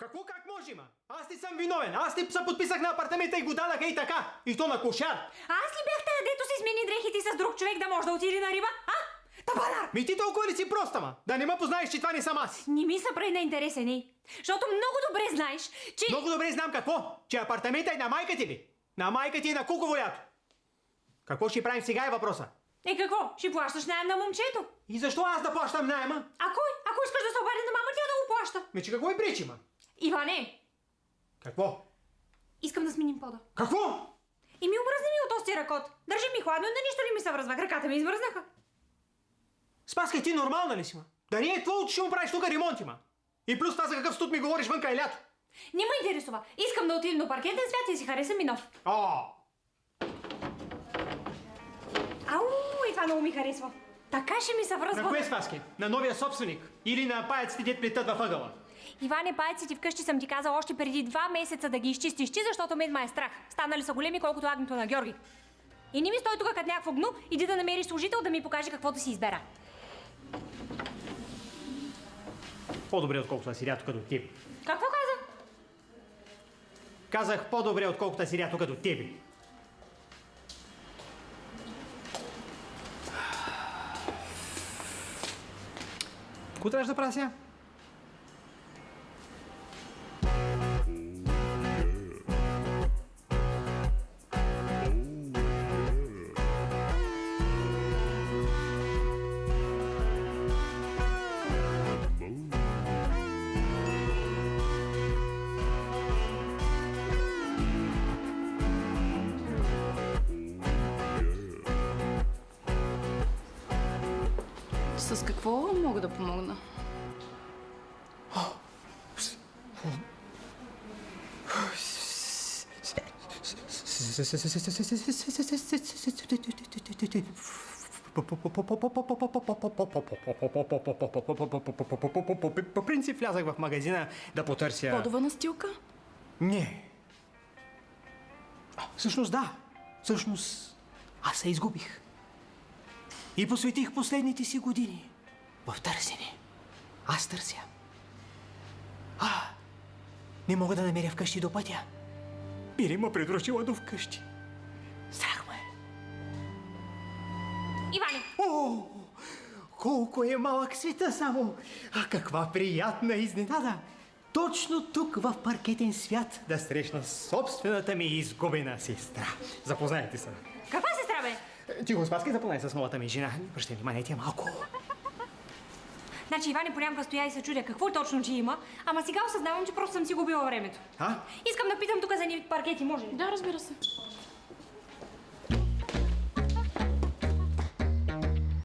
Какво как може, ма? Аз ли съм виновен? Аз ли се подписах на апартамента и го дадах и така? И то на кошар? Аз ли бях тая, дето си смени дрехите с друг човек да може да отиде на риба? А? Табанар! Ми ти толкова ли си проста, ма? Да не ме познаеш, че това не съм аз. Не ми са прави на интересен, ей. Защото много добре знаеш, че... Много добре знам какво? Че апартамента е на майка ти ли? На майка ти е на Куково лято. Какво ще правим сега е въпроса? Какво? Ще плащаш наем на момчето? И защо аз да плащам наема? А кой? Ако искаш да се обади на мама, тя да го плаща. Ме, че какво и пречи, ма? Иване! Какво? Искам да сменим пода. Какво? И ми обръзни ми от този ръкот. Държи ми хладно, да нищо не ми се връзва. Краката ми измръзнаха. Спаска, ти нормална ли си, ма? Да не е твоето, ще му правиш тук ремонти, ма. И плюс това за какъв студ ми говориш вънка е лято. Не ме интересува. Искам да отидем до паркетен свят и си харесам и нов. Ау, и това много ми харесва. Така ще ми се връзва. На кое, Спаски? На новия собственик? Или на паяците, дет плетат във ъгъла? Иване, паяците вкъщи съм ти казал още преди 2 месеца да ги изчистиш ти, защото мен ме е страх. Станали са големи, колкото агнето на Георги. И не ми стой тук като някакво гну, иди да намериш служител да ми покаже какво да си избера. По-добре, отколкото да седя тук до теб. Какво каза? Казах по-добре, отколкото да седя тук до тебе. Какво трябваш да правя сега? С какво мога да помогна? По принцип влязах в магазина да потърся... Подова настилка? Не. Всъщност да. Всъщност аз се изгубих. И посветих последните си години в търсене. Аз търся. Не мога да намеря вкъщи до пътя. Били ме придружила до вкъщи. Страх ме. Иване! О, колко е малък света само! Каква приятна изненада! Точно тук в паркетен свят да срещна собствената ми изгубена сестра. Запознайте се. Каква сестра, бе? Тихо, Спаски, запознай с новата ми жена. Обръщай внимание, тя малко. Значи Иване понякога стоя и се чудя какво точно че има, ама сега осъзнавам, че просто съм си губила времето. Искам да питам тук за ни паркети, може ли? Да, разбира се.